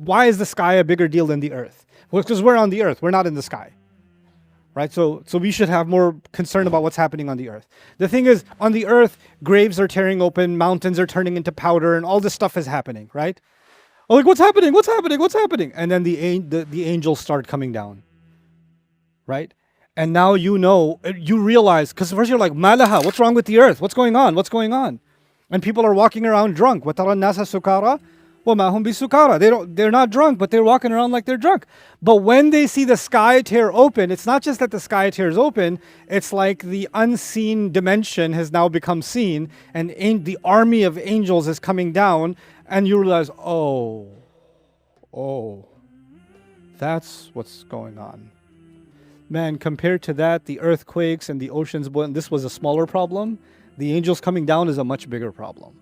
why is the sky a bigger deal than the earth? Well, because we're on the earth, we're not in the sky. Right? So we should have more concern about what's happening on the earth. The thing is, on the earth, graves are tearing open, mountains are turning into powder, and all this stuff is happening, right? Oh, like, what's happening? What's happening? What's happening? And then the angels start coming down, right? And now you realize, because first you're like, Malaha, what's wrong with the earth? What's going on? What's going on? And people are walking around drunk. وَتَرَى النَّاسَ سُكَارَى وَمَا هُمْ بِسُكَارَى. They're not drunk, but they're walking around like they're drunk. But when they see the sky tear open, it's not just that the sky tears open, it's like the unseen dimension has now become seen, and the army of angels is coming down, and you realize, oh, that's what's going on. Man, compared to that, the earthquakes and the oceans boiling, this was a smaller problem. The angels coming down is a much bigger problem.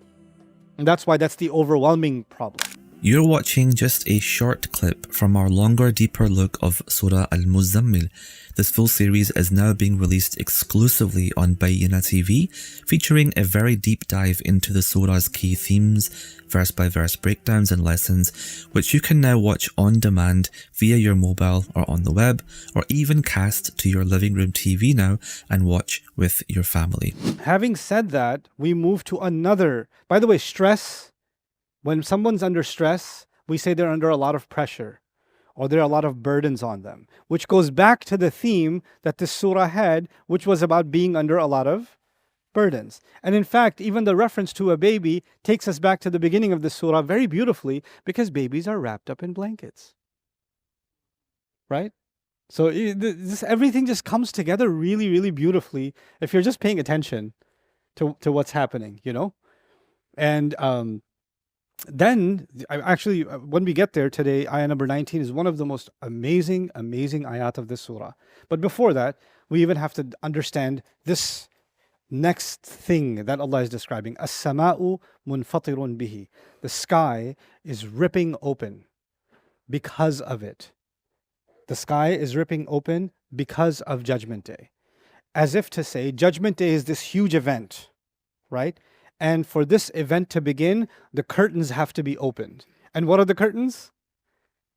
And that's why that's the overwhelming problem. You're watching just a short clip from our longer, deeper look of Surah Al-Muzzammil. This full series is now being released exclusively on Bayyina TV, featuring a very deep dive into the surah's key themes, verse-by-verse breakdowns and lessons, which you can now watch on demand via your mobile or on the web, or even cast to your living room TV now and watch with your family. Having said that, we move to another. By the way, stress. When someone's under stress, we say they're under a lot of pressure or there are a lot of burdens on them, which goes back to the theme that this surah had, which was about being under a lot of burdens. And in fact, even the reference to a baby takes us back to the beginning of the surah very beautifully, because babies are wrapped up in blankets. Right? So everything just comes together really, really beautifully if you're just paying attention to what's happening, you know? And then, actually, when we get there today, ayah number 19 is one of the most amazing ayat of this surah. But before that, we even have to understand this next thing that Allah is describing. As-sama'u munfatirun bihi. The sky is ripping open because of it. The sky is ripping open because of Judgment Day. As if to say, Judgment Day is this huge event, right? And for this event to begin, the curtains have to be opened. And what are the curtains?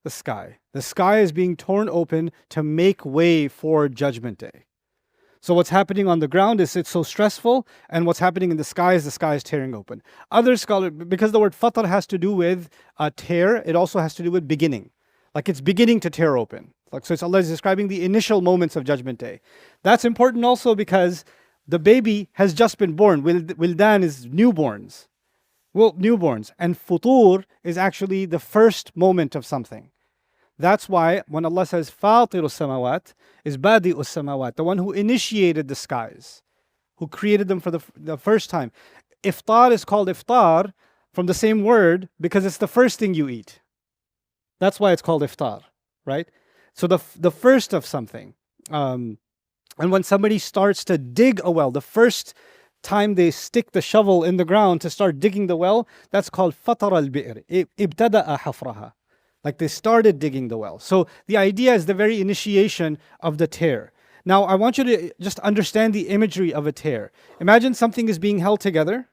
The sky. The sky is being torn open to make way for Judgment Day. So what's happening on the ground is it's so stressful, and what's happening in the sky is tearing open. Other scholars, because the word fatar has to do with tear, it also has to do with beginning. Like it's beginning to tear open. Like, so it's Allah is describing the initial moments of Judgment Day. That's important also because the baby has just been born. Wildan is newborns. Well, newborns. And futur is actually the first moment of something. That's why when Allah says Fatiru samawat, is Badi'u samawat, the one who initiated the skies, who created them for the first time. Iftar is called iftar from the same word because it's the first thing you eat. That's why it's called iftar, right? So the first of something. And when somebody starts to dig a well, the first time they stick the shovel in the ground to start digging the well, that's called fatar al-bi'r. Ibtada'a hafraha. Like they started digging the well. So the idea is the very initiation of the tear. Now I want you to just understand the imagery of a tear. Imagine something is being held together.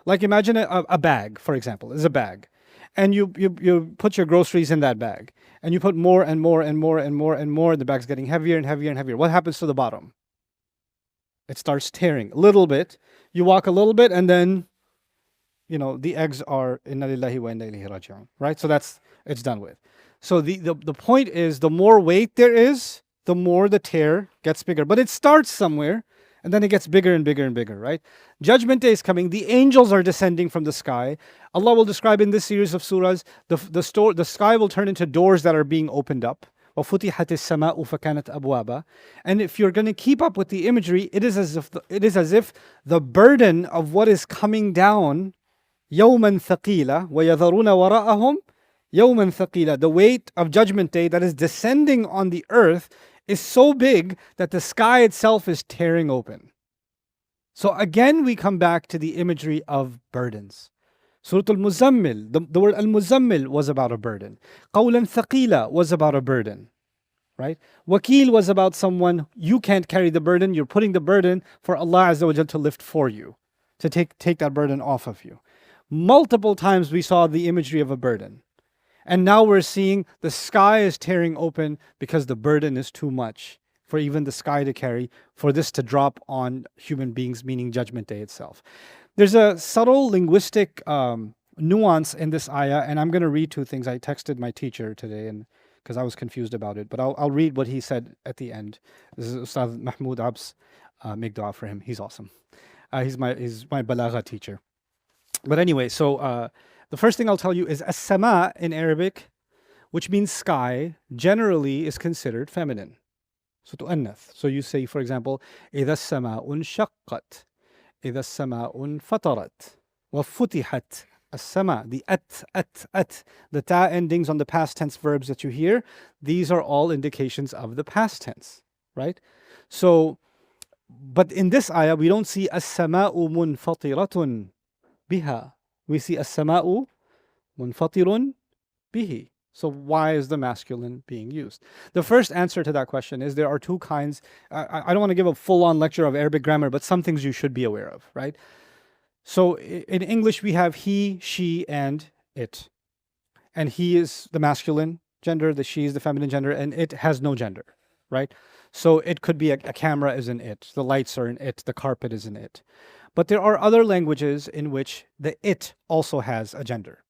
Like imagine a bag, for example, is a bag. And you put your groceries in that bag. And you put more and more and more and more and more. The bag's getting heavier and heavier and heavier. What happens to the bottom? It starts tearing a little bit. You walk a little bit and then, the eggs are inna lillahi wa inna ilayhi raji'un. Right? So it's done with. So the point is, the more weight there is, the more the tear gets bigger. But it starts somewhere and then it gets bigger and bigger and bigger, right? Judgment Day is coming. The angels are descending from the sky. Allah will describe in this series of surahs, the sky will turn into doors that are being opened up. وَفُتِحَتِ السَّمَاءُ فَكَانَتْ أَبْوَابًا. And if you're going to keep up with the imagery, it is as if the burden of what is coming down, يَوْمًا ثَقِيلًا وَيَذَرُونَ وَرَاءَهُمْ يَوْمًا ثَقِيلًا. The weight of Judgment Day that is descending on the earth is so big that the sky itself is tearing open. So again, we come back to the imagery of burdens. Surah Al-Muzzammil, the word Al-Muzzammil was about a burden. Qawlan thaqila was about a burden, right? Wakil was about someone, you can't carry the burden, you're putting the burden for Allah Azza wa Jal to lift for you, to take that burden off of you. Multiple times we saw the imagery of a burden. And now we're seeing the sky is tearing open because the burden is too much for even the sky to carry, for this to drop on human beings, meaning Judgment Day itself. There's a subtle linguistic nuance in this ayah, and I'm going to read two things. I texted my teacher today, and because I was confused about it, but I'll read what he said at the end. This is Ustad Mahmoud Abs. Make dua for him. He's awesome. He's my balagha teacher. But anyway, so the first thing I'll tell you is as-sama in Arabic, which means sky, generally is considered feminine. So tu'annath. So you say, for example, إِذَا السَّمَاءُ انشَقَّتْ إِذَا السَّمَاءُ انفطرت وفتحت السَّمَاء. The at, the ta endings on the past tense verbs that you hear, these are all indications of the past tense, right? So, but in this ayah, we don't see as-sama'u munfatiratun biha. We see as-sama'u munfatirun bihi. So why is the masculine being used? The first answer to that question is there are two kinds. I don't want to give a full-on lecture of Arabic grammar, but some things you should be aware of, right? So in English, we have he, she, and it. And he is the masculine gender, the she is the feminine gender, and it has no gender, right? So it could be a camera is an it, the lights are an it, the carpet is an it. But there are other languages in which the it also has a gender,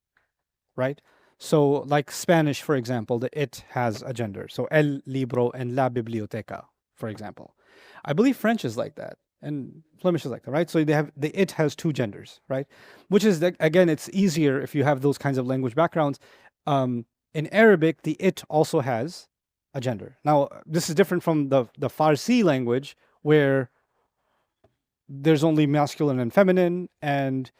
right? So like Spanish, for example, the it has a gender. So el libro and la biblioteca, for example. I believe French is like that. And Flemish is like that, right? So they have the it has two genders, right? Which is, again, it's easier if you have those kinds of language backgrounds. In Arabic, the it also has a gender. Now, this is different from the Farsi language, where there's only masculine and feminine, and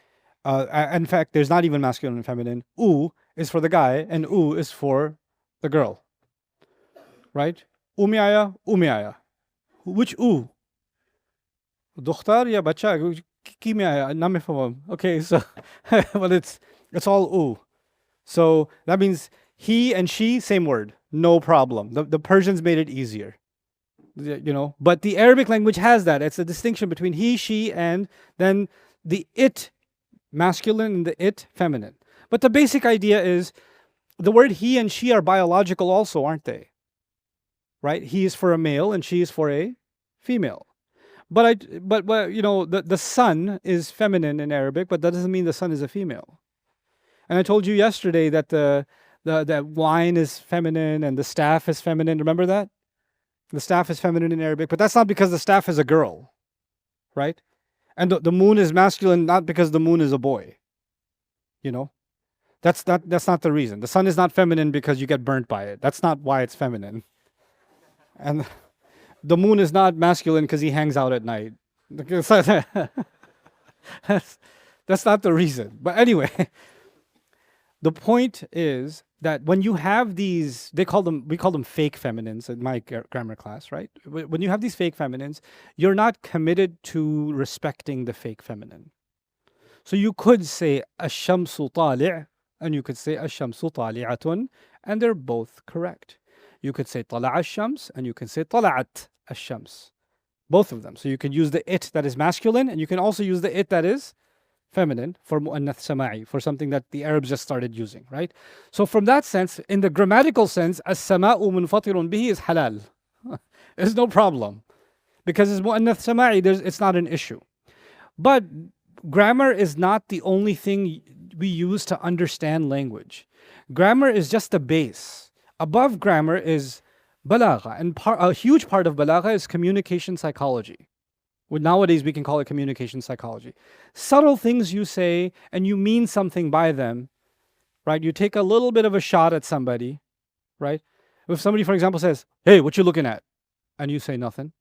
in fact, there's not even masculine and feminine. U is for the guy, and U is for the girl, right? Umiaya, umiaya. Which U? Dokhtar ya bacha, kimya, namifamam. Okay, so, but it's all U. So that means he and she, same word, no problem. The Persians made it easier, you know. But the Arabic language has that. It's a distinction between he, she, and then the it masculine and the it feminine. But the basic idea is the word he and she are biological also, aren't they? Right? He is for a male and she is for a female. But you know, the sun is feminine in Arabic, but that doesn't mean the sun is a female. And I told you yesterday that the wine is feminine and the staff is feminine. Remember that? The staff is feminine in Arabic, but that's not because the staff is a girl, right? And the moon is masculine not because the moon is a boy. You know? That's not the reason. The sun is not feminine because you get burnt by it. That's not why it's feminine. And the moon is not masculine because he hangs out at night. That's not the reason. But anyway, the point is that when you have these, we call them fake feminines in my grammar class, right? When you have these fake feminines, you're not committed to respecting the fake feminine. So you could say ash-shamsu tali', and you could say ash-shamsu tali'atun, and they're both correct. You could say tala'a ash-shams, and you can say tala'at ash-shams. Both of them. So you can use the it that is masculine, and you can also use the it that is feminine for mu'annath sama'i, for something that the Arabs just started using, right? So from that sense, in the grammatical sense, as-sama'u munfatirun bihi is halal. There's no problem. Because it's mu'annath sama'i, it's not an issue. But grammar is not the only thing we use to understand language. Grammar is just the base. Above grammar is balagha, and a huge part of balagha is communication psychology. Well, nowadays we can call it communication psychology. Subtle things you say and you mean something by them, right? You take a little bit of a shot at somebody, right? If somebody, for example, says, "Hey, what you looking at?" and you say nothing.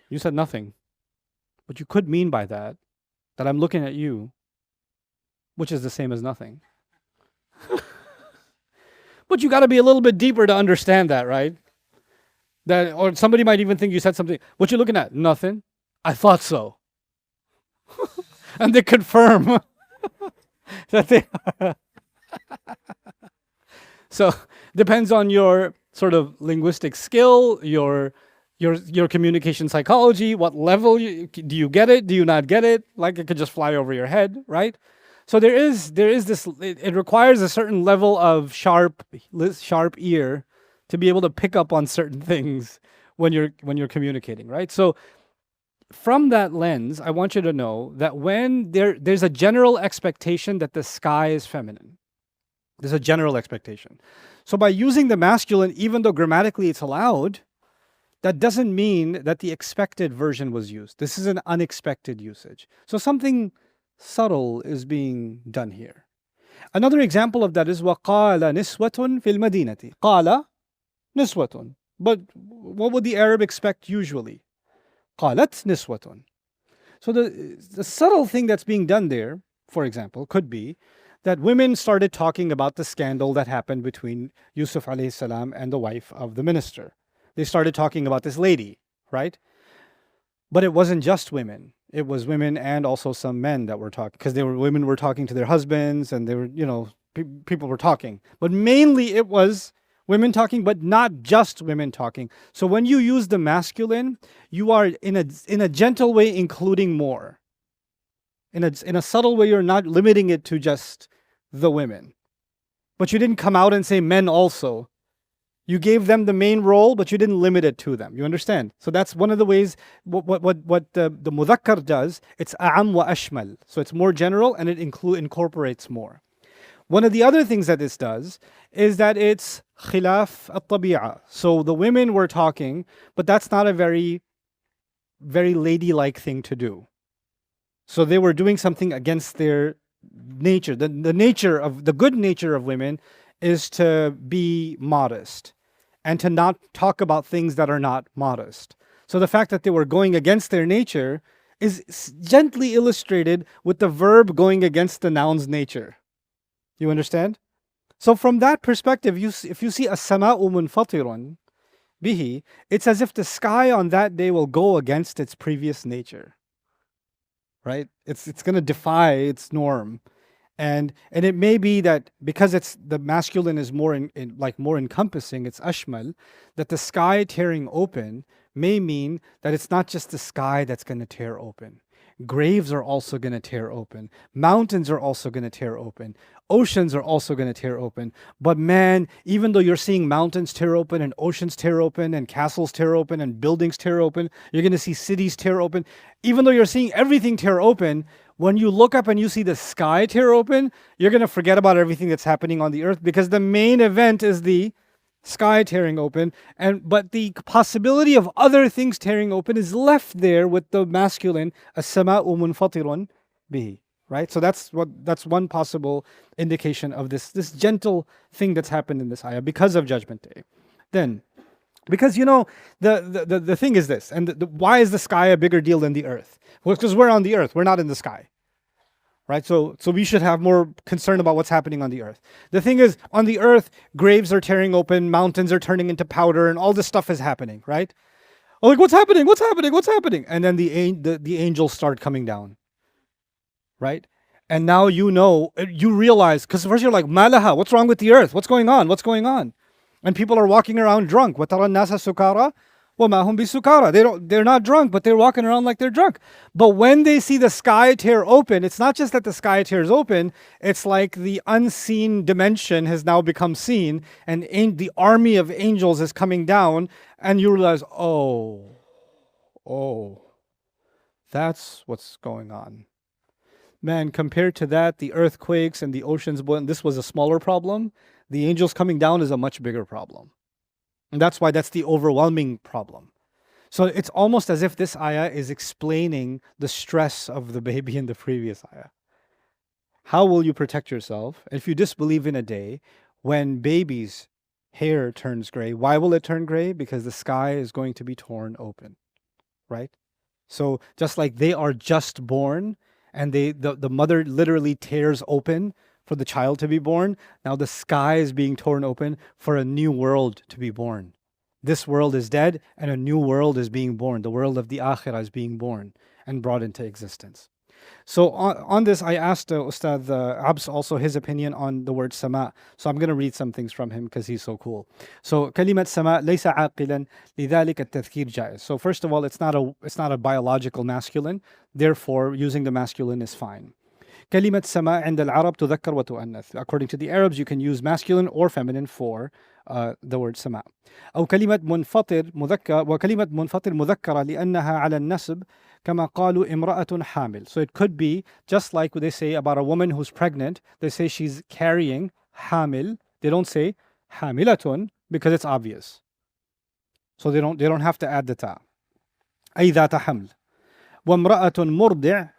You said nothing. But you could mean by that I'm looking at you, which is the same as nothing. But you got to be a little bit deeper to understand that, right? That, or somebody might even think you said something. What you looking at? Nothing. I thought so. And they confirm that they are. So depends on your sort of linguistic skill, your communication psychology, what level do you get it? Do you not get it? Like it could just fly over your head, right? So there is this. It requires a certain level of sharp ear to be able to pick up on certain things when you're communicating, right? So from that lens, I want you to know that when there's a general expectation that the sky is feminine. There's a general expectation. So by using the masculine, even though grammatically it's allowed, that doesn't mean that the expected version was used. This is an unexpected usage. So something subtle is being done here. Another example of that is وَقَالَ نِسْوَةٌ فِي الْمَدِينَةِ. قَالَ نِسْوَةٌ. But what would the Arab expect usually? قالت نسوة. So the subtle thing that's being done there, for example, could be that women started talking about the scandal that happened between Yusuf alayhi salam and the wife of the minister. They started talking about this lady, right? But it wasn't just women. It was women and also some men that were talking, because women were talking to their husbands, and they were, people were talking. But mainly it was women talking, but not just women talking. So when you use the masculine, you are in a gentle way including more. In a subtle way, you're not limiting it to just the women. But you didn't come out and say men also. You gave them the main role, but you didn't limit it to them. You understand? So that's one of the ways what the mudhakkar does. It's a'am wa ashmal. So it's more general and it incorporates more. One of the other things that this does is that it's khilaf at-tabi'a. So the women were talking, but that's not a very, very ladylike thing to do. So they were doing something against their nature. The good nature of women is to be modest and to not talk about things that are not modest. So the fact that they were going against their nature is gently illustrated with the verb going against the noun's nature. You understand? So from that perspective, if you see as-sama'u munfatirun bihi, it's as if the sky on that day will go against its previous nature. Right? It's going to defy its norm. And it may be that because it's the masculine is more more encompassing, it's ashmal, that the sky tearing open may mean that it's not just the sky that's going to tear open. Graves are also going to tear open. Mountains are also going to tear open. Oceans are also going to tear open. But man, even though you're seeing mountains tear open and oceans tear open and castles tear open and buildings tear open, you're going to see cities tear open. Even though you're seeing everything tear open, when you look up and you see the sky tear open, you're going to forget about everything that's happening on the earth, because the main event is the sky tearing open, but the possibility of other things tearing open is left there with the masculine, as-sama'u munfatirun bihi, right? So that's one possible indication of this gentle thing that's happened in this ayah because of Judgment Day. Then, because the thing is this, and why is the sky a bigger deal than the earth? Well, because we're on the earth, we're not in the sky. Right? So we should have more concern about what's happening on the earth. The thing is, on the earth, graves are tearing open, mountains are turning into powder, and all this stuff is happening, right? Oh, like, what's happening? What's happening? What's happening? And then the angels start coming down, right? And now you realize, because first you're like, malaha, what's wrong with the earth? What's going on? What's going on? And people are walking around drunk. وَتَرَى النَّاسَ سُكَارَى وَمَا هُمْ بِسُكَارَى. They're not drunk, but they're walking around like they're drunk. But when they see the sky tear open, it's not just that the sky tears open, it's like the unseen dimension has now become seen, and the army of angels is coming down, and you realize, oh, that's what's going on. Man, compared to that, the earthquakes and the oceans boiling, this was a smaller problem. The angels coming down is a much bigger problem. And that's why that's the overwhelming problem. So it's almost as if this ayah is explaining the stress of the baby in the previous ayah. How will you protect yourself if you disbelieve in a day when baby's hair turns gray? Why will it turn gray? Because the sky is going to be torn open, right? So just like they are just born, and the mother literally tears open for the child to be born, now the sky is being torn open for a new world to be born. This world is dead and a new world is being born. The world of the akhirah is being born and brought into existence. So on this, I asked Ustad Abs also his opinion on the word sama. So I'm going to read some things from him because he's so cool. So كلمة sama ليس عاقلا لذلك التذكير جائز. So first of all, it's not a biological masculine. Therefore, using the masculine is fine. كلمة سماء عند العرب تذكر وتؤنث. According to the Arabs, you can use masculine or feminine for the word سماء. أو كلمة منفطر مذكر، وكلمة منفطر مذكرة لأنها على النسب كما قالوا امرأة حامل. So it could be just like they say about a woman who's pregnant, they say she's carrying حامل. They don't say حاملة because it's obvious. So they don't have to add the ta. أي ذات حمل. وامرأة مرضع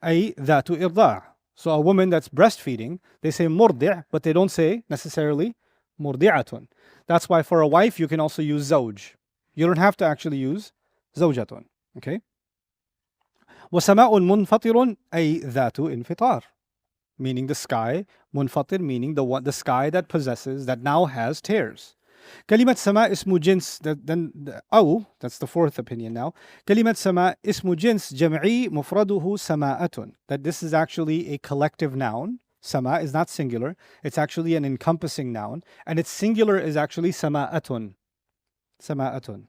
أي ذات إرضاع. So a woman that's breastfeeding, they say مرضع, but they don't say necessarily مرضعة. That's why for a wife you can also use زوج. You don't have to actually use زوجة. Okay? وسماء منفطر أي ذات انفطار. Meaning the sky. منفطر meaning the sky that possesses, that now has tears. كلمة سماء اسم جنس. أو, that's the fourth opinion now. كلمة سماء اسم جنس جمعي مفرده سماءة. That this is actually a collective noun. Sama is not singular. It's actually an encompassing noun. And its singular is actually سماءة. سماءة.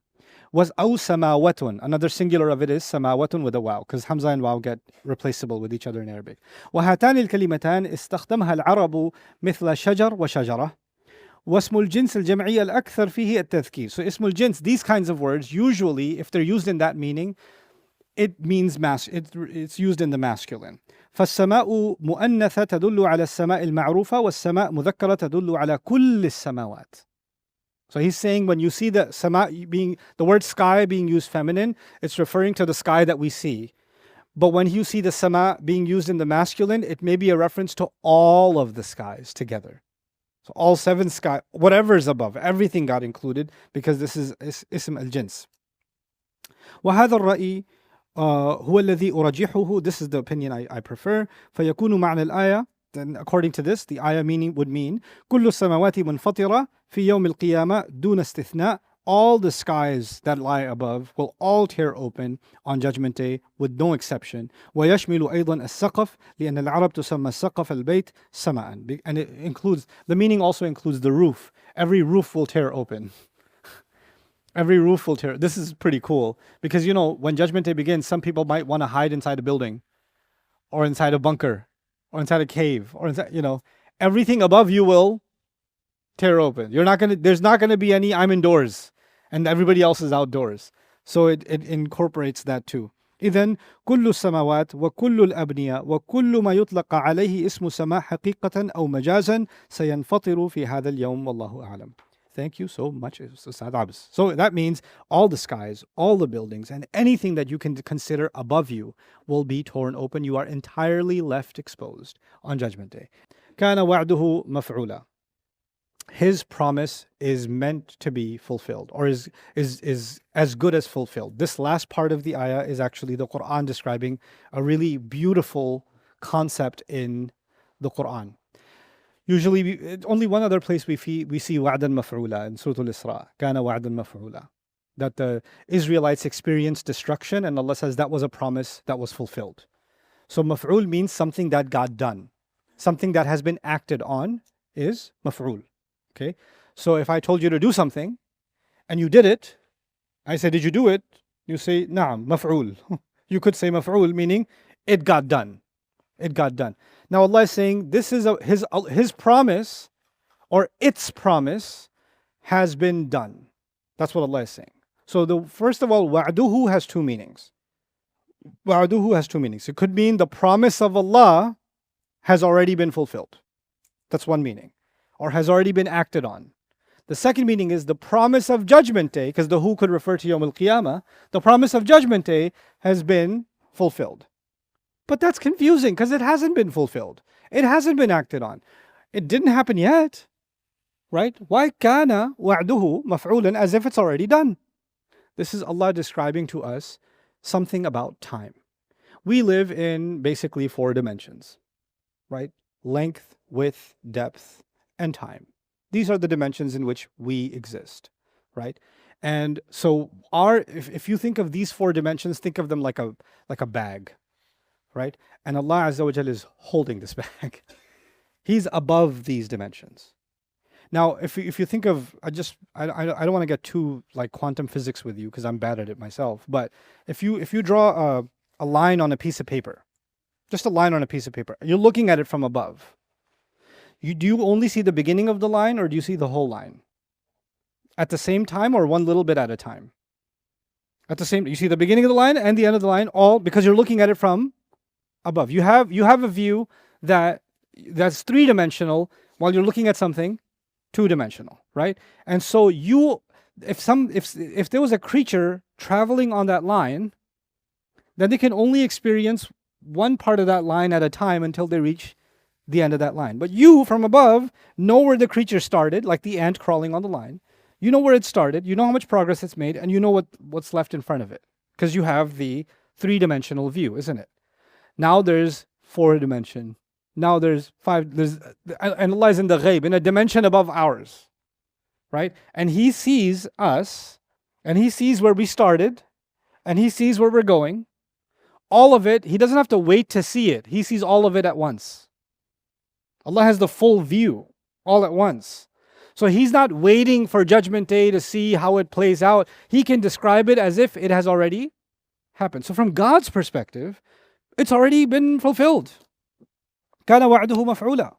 Was أو سماوة. Another singular of it is سماوة with a waw, because Hamza and waw get replaceable with each other in Arabic. وهاتان الكلمتان استخدمها العرب مثل شجر وشجرة. واسم الجنس الجمعي الأكثر فيه التذكير. So اسم الجنس, these kinds of words, usually if they're used in that meaning, it means it's used in the masculine. فالسماء مؤنثة تدل على السماء المعروفة والسماء مذكرة تدل على كل السماوات. So he's saying when you see the sama being, the word sky being used feminine, it's referring to the sky that we see. But when you see the sama being used in the masculine, it may be a reference to all of the skies together. So all seven sky, whatever is above, everything got included because this is اسم الجنس. وهذا الرأي هو الذي أرجحه. This is the opinion I prefer. فيكون معنى الآية, then according to this, the ayah meaning would mean كل السماوات منفطرة في يوم القيامة دون استثناء. All the skies that lie above will all tear open on Judgment Day with no exception. ويشمل أيضا السقف لأن العرب تسمى السقف البيت سماء. And it includes, the meaning also includes the roof. Every roof will tear open. Every roof will tear. This is pretty cool because, you know, when Judgment Day begins, some people might want to hide inside a building or inside a bunker or inside a cave or inside, you know, everything above you will tear open. There's not going to be any I'm indoors and everybody else is outdoors. So it incorporates that too. إذن كل السماوات وكل الأبنية وكل ما يطلق عليه اسم سماء حقيقة أو مجازا سينفطر في هذا اليوم والله أعلم. Thank you so much, Ustad Abs. So that means all the skies, all the buildings, and anything that you can consider above you will be torn open. You are entirely left exposed on Judgment Day. كان وعده مفعولا. His promise is meant to be fulfilled, or is as good as fulfilled. This last part of the ayah is actually the Quran describing a really beautiful concept in the Quran. Usually, only one other place we see وعدا مفعولا in Surah Al-Isra. كان وعدا مفعولا. That the Israelites experienced destruction, and Allah says that was a promise that was fulfilled. So maf'ul means something that got done. Something that has been acted on is maf'ul. Okay? So if I told you to do something, and you did it, I say, did you do it? You say, na'am, maf'ul. You could say maf'ul, meaning it got done. It got done. Now Allah is saying this is His promise, or its promise, has been done. That's what Allah is saying. So first of all, wa'duhu has two meanings. Wa'duhu has two meanings. It could mean the promise of Allah has already been fulfilled. That's one meaning. Or has already been acted on. The second meaning is the promise of Judgment Day, because the who could refer to Yawm al-Qiyamah. The promise of Judgment Day has been fulfilled. But that's confusing because it hasn't been fulfilled. It hasn't been acted on. It didn't happen yet. Right? Why kana wa'duhu maf'ulan, as if it's already done? This is Allah describing to us something about time. We live in basically 4 dimensions. Right? Length, width, depth, and time. These are the dimensions in which we exist. Right? And so if you think of these 4 dimensions, think of them like a bag. Right? And Allah Azza wa Jal is holding this bag. He's above these dimensions. Now, if you think of, I don't want to get too like quantum physics with you because I'm bad at it myself. But if you draw a line on a piece of paper, Just a line on a piece of paper. You're looking at it from above. Do you only see the beginning of the line, or do you see the whole line? At the same time, or one little bit at a time? You see the beginning of the line and the end of the line, all because you're looking at it from above. You have a view that's three-dimensional while you're looking at something two-dimensional, right? And so if there was a creature traveling on that line, then they can only experience one part of that line at a time until they reach the end of that line. But you, from above, know where the creature started, like the ant crawling on the line. You know where it started, you know how much progress it's made, and you know what's left in front of it. Because you have the three-dimensional view, isn't it? Now there's four-dimension. Now there's five. And Allah is in the ghaib, in a dimension above ours. Right? And He sees us, and He sees where we started, and He sees where we're going. All of it, He doesn't have to wait to see it. He sees all of it at once. Allah has the full view all at once. So He's not waiting for Judgment Day to see how it plays out. He can describe it as if it has already happened. So from God's perspective, it's already been fulfilled. كَانَ وَعْدُهُ مَفْعُولًا.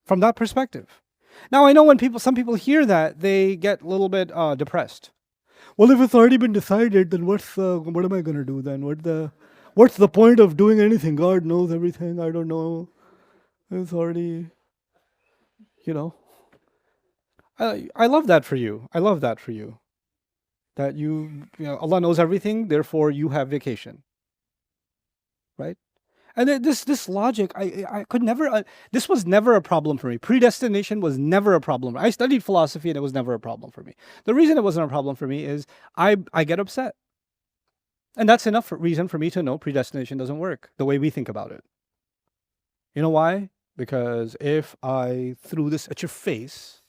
From that perspective. Now I know when some people hear that, they get a little bit depressed. Well, if it's already been decided, then what am I going to do then? What's the point of doing anything? God knows everything. I don't know. It's already, I love that for you. I love that for you. That Allah knows everything, therefore you have vacation. Right? And this logic, I could never, this was never a problem for me. Predestination was never a problem. I studied philosophy and it was never a problem for me. The reason it wasn't a problem for me is I get upset. And that's enough reason for me to know predestination doesn't work the way we think about it. You know why? Because if I threw this at your face,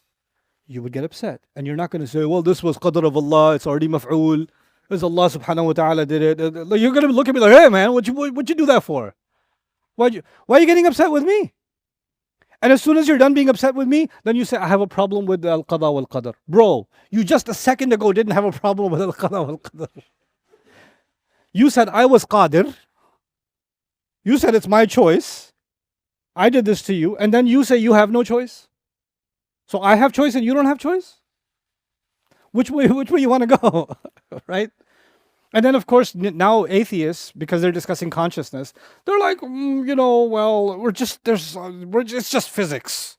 you would get upset. And you're not going to say, well, this was qadr of Allah, it's already maf'ul. It's Allah subhanahu wa ta'ala did it. You're going to look at me like, hey man, what'd you do that for? Why are you getting upset with me? And as soon as you're done being upset with me, then you say, I have a problem with al-qada wal-qadr. Bro, you just a second ago didn't have a problem with al-qada wal-qadr. You said I was qadir. You said it's my choice. I did this to you. And then you say you have no choice. So I have choice and you don't have choice? Which way you want to go? Right? And then, of course, now atheists, because they're discussing consciousness, they're like, it's just physics.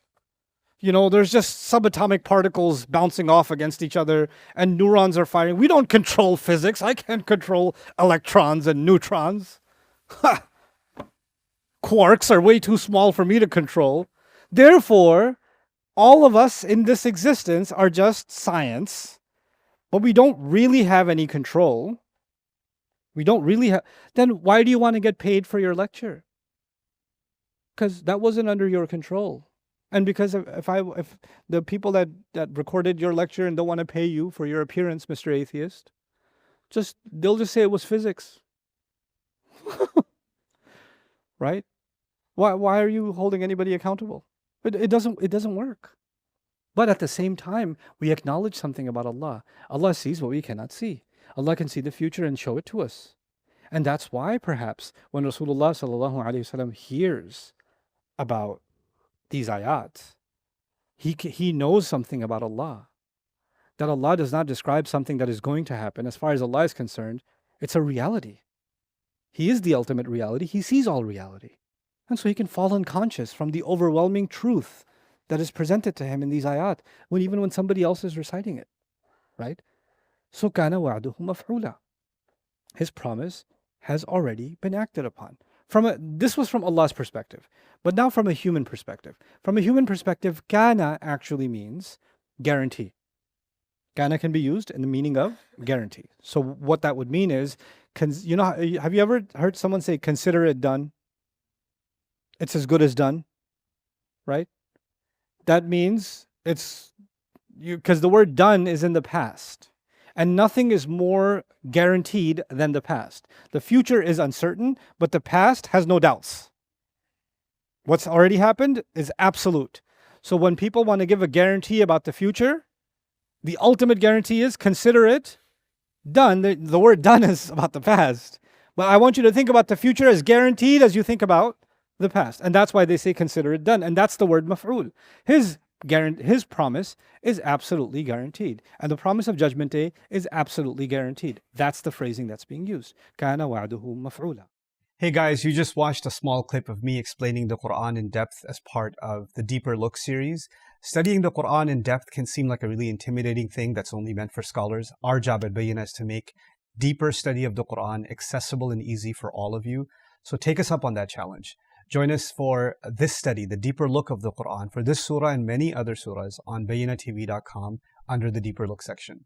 There's just subatomic particles bouncing off against each other and neurons are firing. We don't control physics. I can't control electrons and neutrons. Quarks are way too small for me to control. Therefore, all of us in this existence are just science, but we don't really have any control. Then why do you want to get paid for your lecture? Because that wasn't under your control. And because if the people that recorded your lecture and don't want to pay you for your appearance, Mr. Atheist, they'll just say it was physics. Right? Why are you holding anybody accountable? It doesn't work. But at the same time, we acknowledge something about Allah. Allah sees what we cannot see. Allah can see the future and show it to us. And that's why perhaps when Rasulullah sallallahu alaihi wasallam hears about these ayat, he knows something about Allah. That Allah does not describe something that is going to happen. As far as Allah is concerned, it's a reality. He is the ultimate reality. He sees all reality. And so he can fall unconscious from the overwhelming truth that is presented to him in these ayat, even when somebody else is reciting it. Right? So كَانَ وَعْدُهُ مَفْعُولًا. His promise has already been acted upon. This was from Allah's perspective. But now from a human perspective. From a human perspective, kana actually means guarantee. Kana can be used in the meaning of guarantee. So what that would mean is, have you ever heard someone say, consider it done? It's as good as done, right? That means because the word done is in the past. And nothing is more guaranteed than the past. The future is uncertain, but the past has no doubts. What's already happened is absolute. So when people want to give a guarantee about the future, the ultimate guarantee is consider it done. The word done is about the past. But I want you to think about the future as guaranteed as you think about the past. And that's why they say consider it done. And that's the word maf'ul. His promise is absolutely guaranteed. And the promise of Judgment Day is absolutely guaranteed. That's the phrasing that's being used. كَانَ وَعْدُهُ مَفْعُولًا. Hey guys, you just watched a small clip of me explaining the Quran in depth as part of the Deeper Look series. Studying the Quran in depth can seem like a really intimidating thing that's only meant for scholars. Our job at Bayyinah is to make deeper study of the Quran accessible and easy for all of you. So take us up on that challenge. Join us for this study, the Deeper Look of the Quran, for this surah and many other surahs on BayyinahTV.com under the Deeper Look section.